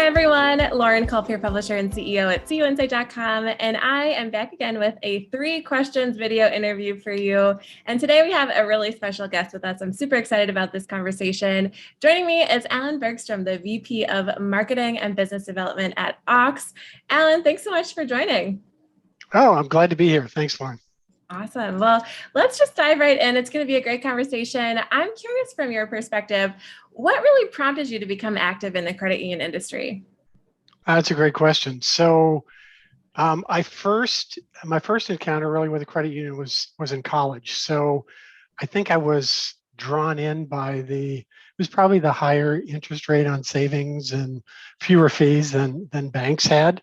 everyone, Lauren Culp here, publisher and CEO at CUInsight.com, and I am back again with a 3 questions video interview for you. And today we have a really special guest with us. I'm super excited about this conversation. Joining me is Alan Bergstrom, the VP of Marketing and Business Development at Aux. Alan, thanks so much for joining. Oh, I'm glad to be here. Thanks, Lauren. Awesome. Well, let's just dive right in. It's going to be a great conversation. I'm curious from your perspective, what really prompted you to become active in the credit union industry? That's a great question. So my first encounter really with a credit union was in college. So I think I was drawn in by it was probably the higher interest rate on savings and fewer fees than banks had.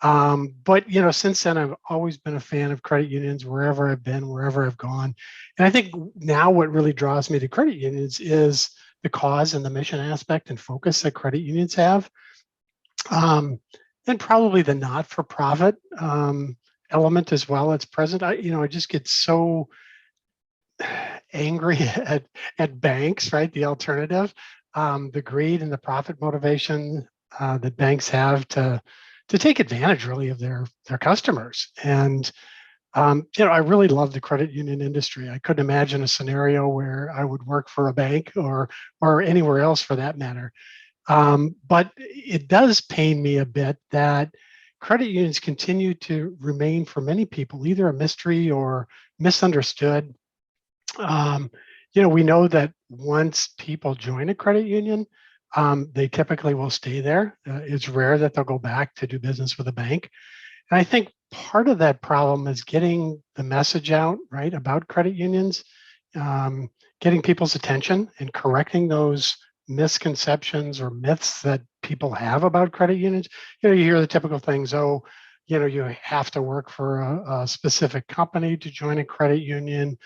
But since then, I've always been a fan of credit unions wherever I've been, wherever I've gone. And I think now what really draws me to credit unions is the cause and the mission aspect and focus that credit unions have. And probably the not-for-profit element as well. It's present. I just get so angry at banks, right? The alternative, the greed and the profit motivation that banks have to take advantage really of their customers. And I really love the credit union industry. I couldn't imagine a scenario where I would work for a bank or anywhere else for that matter. But it does pain me a bit that credit unions continue to remain for many people either a mystery or misunderstood. We know that once people join a credit union, they typically will stay there. It's rare that they'll go back to do business with a bank. And I think part of that problem is getting the message out, right, about credit unions, getting people's attention and correcting those misconceptions or myths that people have about credit unions. You hear the typical things, you have to work for a specific company to join a credit union.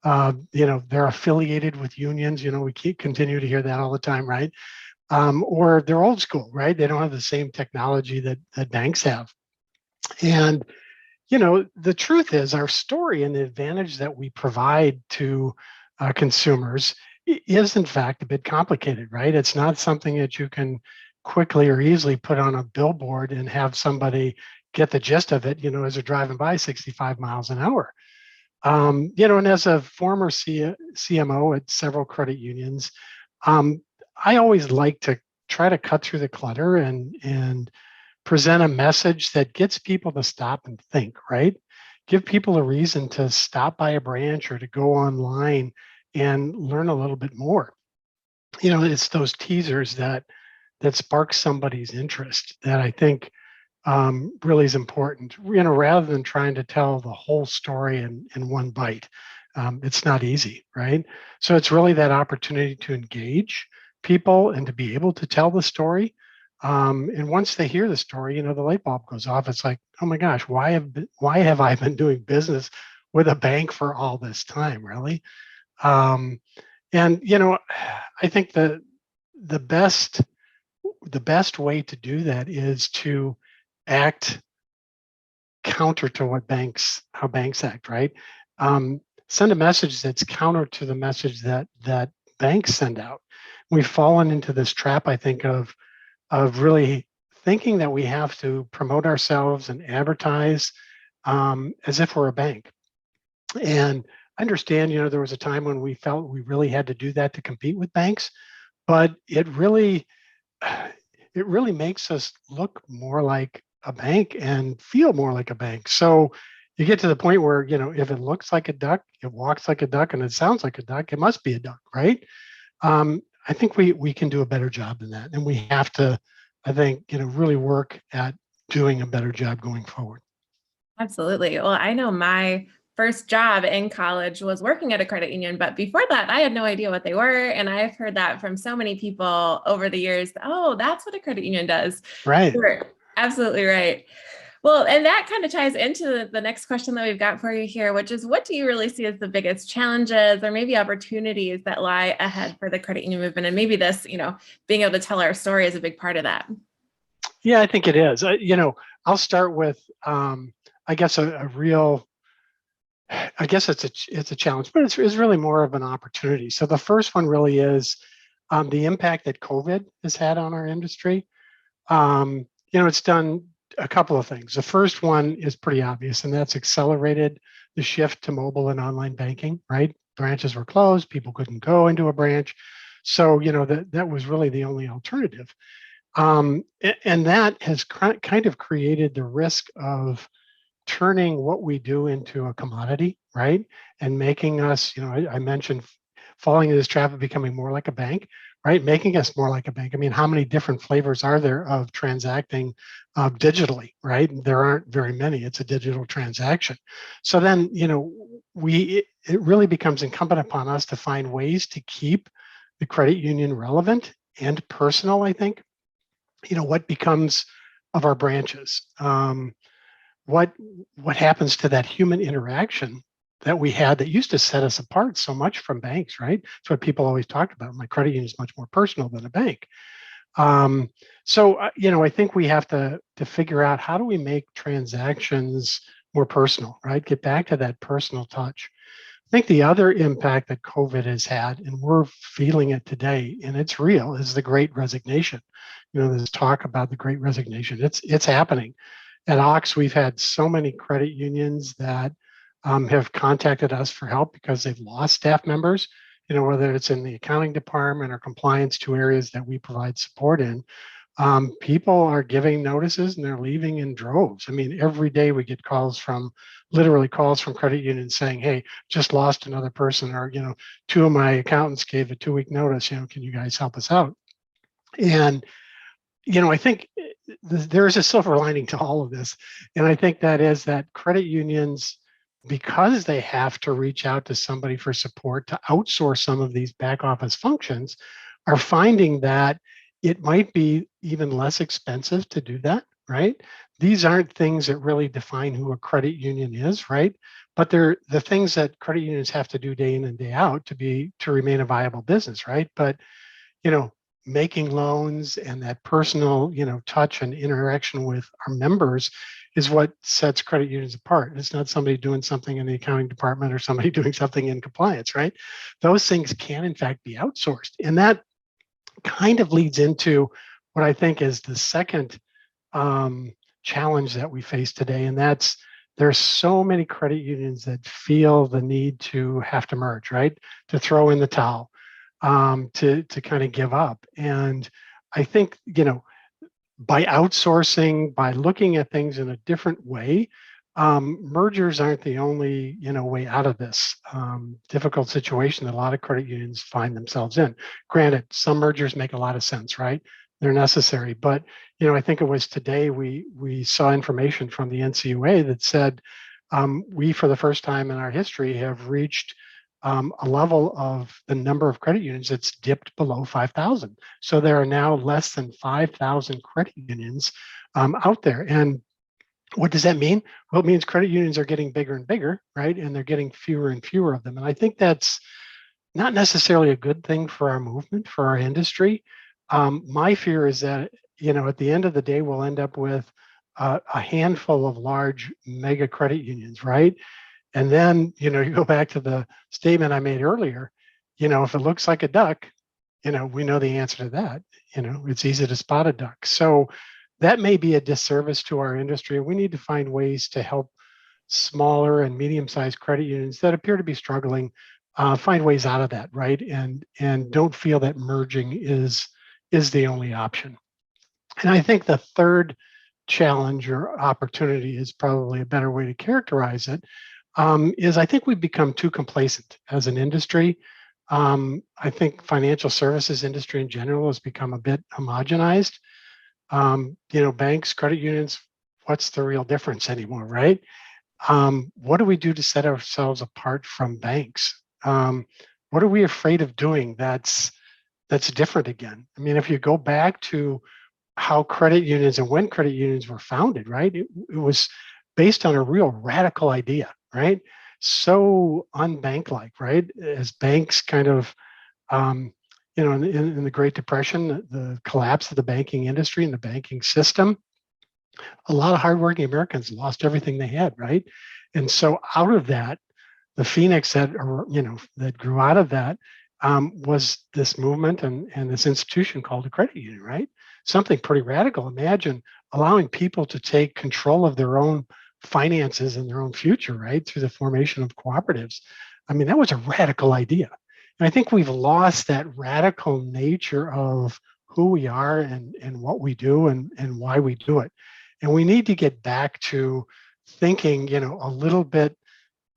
They're affiliated with unions. We continue to hear that all the time, right? Or they're old school, right? They don't have the same technology that banks have. And, the truth is our story and the advantage that we provide to consumers is in fact a bit complicated, right? It's not something that you can quickly or easily put on a billboard and have somebody get the gist of it, as they're driving by 65 miles an hour. And as a former CMO at several credit unions, I always like to try to cut through the clutter and present a message that gets people to stop and think, right? Give people a reason to stop by a branch or to go online and learn a little bit more. It's those teasers that spark somebody's interest that I think really is important, rather than trying to tell the whole story in one bite. It's not easy, right? So it's really that opportunity to engage people and to be able to tell the story. And once they hear the story, the light bulb goes off. It's like, oh my gosh, why have I been doing business with a bank for all this time, really? And I think the best way to do that is to act counter to how banks act, right? Send a message that's counter to the message that banks send out. We've fallen into this trap, I think, of really thinking that we have to promote ourselves and advertise as if we're a bank. And I understand, there was a time when we felt we really had to do that to compete with banks, but it really makes us look more like a bank and feel more like a bank. So you get to the point where, if it looks like a duck, it walks like a duck, and it sounds like a duck, it must be a duck, right? I think we can do a better job than that. And we have to, I think, really work at doing a better job going forward. Absolutely. Well, I know my first job in college was working at a credit union, but before that, I had no idea what they were. And I've heard that from so many people over the years. Oh, that's what a credit union does. Right. You're absolutely right. Well, and that kind of ties into the next question that we've got for you here, which is, what do you really see as the biggest challenges or maybe opportunities that lie ahead for the credit union movement? And maybe this, being able to tell our story is a big part of that. Yeah, I think it is. I'll start with, I guess it's a challenge, but it's really more of an opportunity. So the first one really is the impact that COVID has had on our industry. It's done a couple of things. The first one is pretty obvious, and that's accelerated the shift to mobile and online banking, right? Branches were closed, people couldn't go into a branch. So, that was really the only alternative. And that has kind of created the risk of turning what we do into a commodity, right? And making us, I mentioned falling into this trap of becoming more like a bank, right? Making us more like a bank. I mean, how many different flavors are there of transacting digitally, right? There aren't very many. It's a digital transaction. So then, it really becomes incumbent upon us to find ways to keep the credit union relevant and personal, I think. What becomes of our branches? What happens to that human interaction that we had that used to set us apart so much from banks, right? That's what people always talked about. My credit union is much more personal than a bank. I think we have to figure out, how do we make transactions more personal, right? Get back to that personal touch. I think the other impact that COVID has had, and we're feeling it today, and it's real, is the Great Resignation. There's talk about the Great Resignation. It's happening. At Ox, we've had so many credit unions that have contacted us for help because they've lost staff members, whether it's in the accounting department or compliance, two areas that we provide support in. People are giving notices and they're leaving in droves. I mean, every day we get literally calls from credit unions saying, hey, just lost another person, or, two of my accountants gave a 2-week notice, can you guys help us out? And I think there is a silver lining to all of this. And I think that is that credit unions, because they have to reach out to somebody for support to outsource some of these back office functions, are finding that it might be even less expensive to do that, right? These aren't things that really define who a credit union is, right? But they're the things that credit unions have to do day in and day out to remain a viable business, right? But, making loans and that personal, touch and interaction with our members is what sets credit unions apart. It's not somebody doing something in the accounting department or somebody doing something in compliance, right? Those things can in fact be outsourced. And that kind of leads into what I think is the second challenge that we face today. And that's, there's so many credit unions that feel the need to have to merge, right? To throw in the towel. To kind of give up. And I think, by outsourcing, by looking at things in a different way, mergers aren't the only, way out of this difficult situation that a lot of credit unions find themselves in. Granted, some mergers make a lot of sense, right? They're necessary. But, I think it was today we saw information from the NCUA that said we, for the first time in our history, have reached a level of the number of credit unions that's dipped below 5,000. So there are now less than 5,000 credit unions out there. And what does that mean? Well, it means credit unions are getting bigger and bigger, right? And they're getting fewer and fewer of them. And I think that's not necessarily a good thing for our movement, for our industry. My fear is that, at the end of the day, we'll end up with a handful of large mega credit unions, right? And then, you go back to the statement I made earlier, if it looks like a duck, we know the answer to that. It's easy to spot a duck. So that may be a disservice to our industry. We need to find ways to help smaller and medium-sized credit unions that appear to be struggling find ways out of that, right? And don't feel that merging is the only option. And I think the third challenge or opportunity is probably a better way to characterize it, is I think we've become too complacent as an industry. I think financial services industry in general has become a bit homogenized. Banks, credit unions, what's the real difference anymore, right? What do we do to set ourselves apart from banks? What are we afraid of doing that's different again? I mean, if you go back to how credit unions and when credit unions were founded, right? It was based on a real radical idea, right? So unbank-like, right? As banks kind of, in the Great Depression, the collapse of the banking industry and the banking system, a lot of hardworking Americans lost everything they had, right? And so out of that, the phoenix that grew out of that was this movement and this institution called a credit union, right? something pretty radical. Imagine allowing people to take control of their own finances and their own future, right, through the formation of cooperatives. I mean, that was a radical idea. And I think we've lost that radical nature of who we are and what we do and why we do it. And we need to get back to thinking, a little bit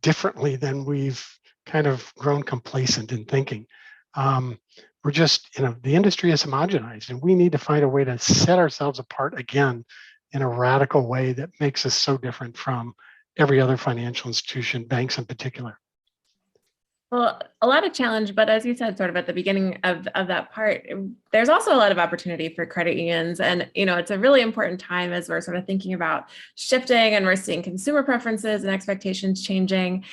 differently than we've kind of grown complacent in thinking. We're just, the industry is homogenized, and we need to find a way to set ourselves apart again in a radical way that makes us so different from every other financial institution, banks in particular. Well, a lot of challenge, but as you said, sort of at the beginning of that part, there's also a lot of opportunity for credit unions. And, it's a really important time as we're sort of thinking about shifting and we're seeing consumer preferences and expectations changing.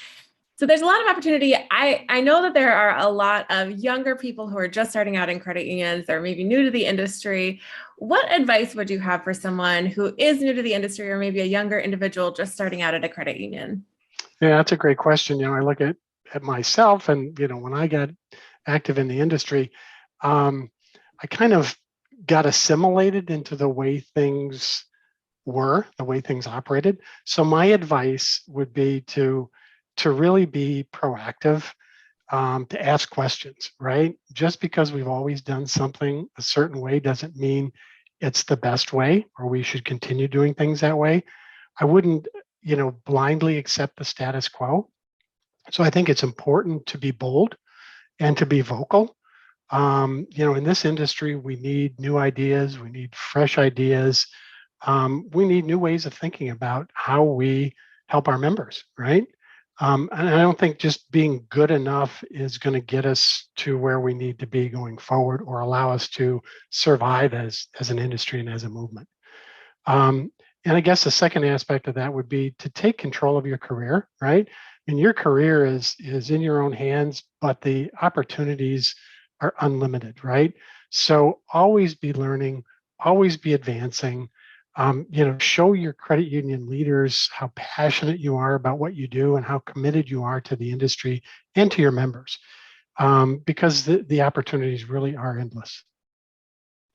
So there's a lot of opportunity. I know that there are a lot of younger people who are just starting out in credit unions. They're maybe new to the industry. What advice would you have for someone who is new to the industry, or maybe a younger individual just starting out at a credit union? Yeah, that's a great question. I look at myself, and when I got active in the industry, I kind of got assimilated into the way things were, the way things operated. So my advice would be to really be proactive, to ask questions, right? Just because we've always done something a certain way doesn't mean it's the best way, or we should continue doing things that way. I wouldn't, blindly accept the status quo. So I think it's important to be bold and to be vocal. In this industry, we need new ideas, we need fresh ideas, we need new ways of thinking about how we help our members, right? And I don't think just being good enough is going to get us to where we need to be going forward, or allow us to survive as an industry and as a movement. And I guess the second aspect of that would be to take control of your career, right? And your career is in your own hands, but the opportunities are unlimited, right? So always be learning, always be advancing. Show your credit union leaders how passionate you are about what you do and how committed you are to the industry and to your members, because the opportunities really are endless.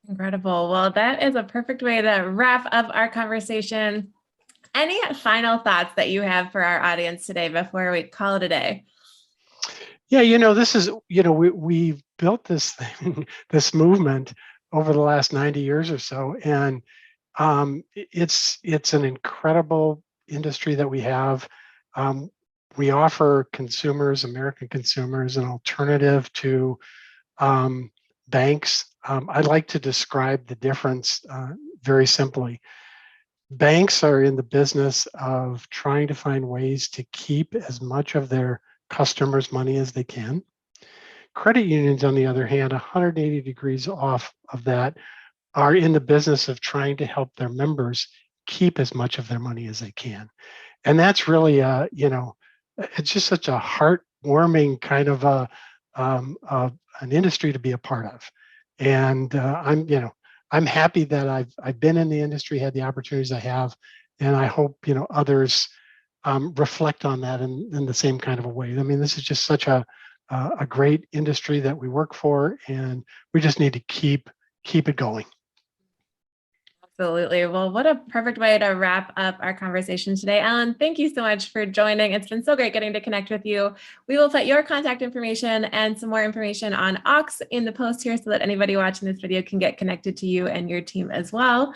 Incredible. Well, that is a perfect way to wrap up our conversation. Any final thoughts that you have for our audience today before we call it a day? Yeah, this is, we've built this thing, this movement over the last 90 years or so. And it's an incredible industry that we have. We offer consumers, American consumers, an alternative to banks. I like to describe the difference very simply. Banks are in the business of trying to find ways to keep as much of their customers' money as they can. Credit unions, on the other hand, 180 degrees off of that, are in the business of trying to help their members keep as much of their money as they can. And that's really, it's just such a heartwarming kind of an industry to be a part of. And I'm happy that I've been in the industry, had the opportunities I have, and I hope others reflect on that in the same kind of a way. I mean, this is just such a great industry that we work for, and we just need to keep it going. Absolutely. Well, what a perfect way to wrap up our conversation today. Alan, thank you so much for joining. It's been so great getting to connect with you. We will put your contact information and some more information on Aux in the post here so that anybody watching this video can get connected to you and your team as well.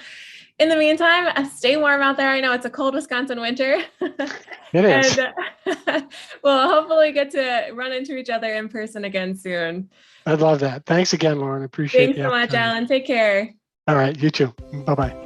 In the meantime, stay warm out there. I know it's a cold Wisconsin winter. It is. And we'll hopefully get to run into each other in person again soon. I'd love that. Thanks again, Lauren. Appreciate it. Thanks so much, Alan. Take care. All right. You too. Bye-bye.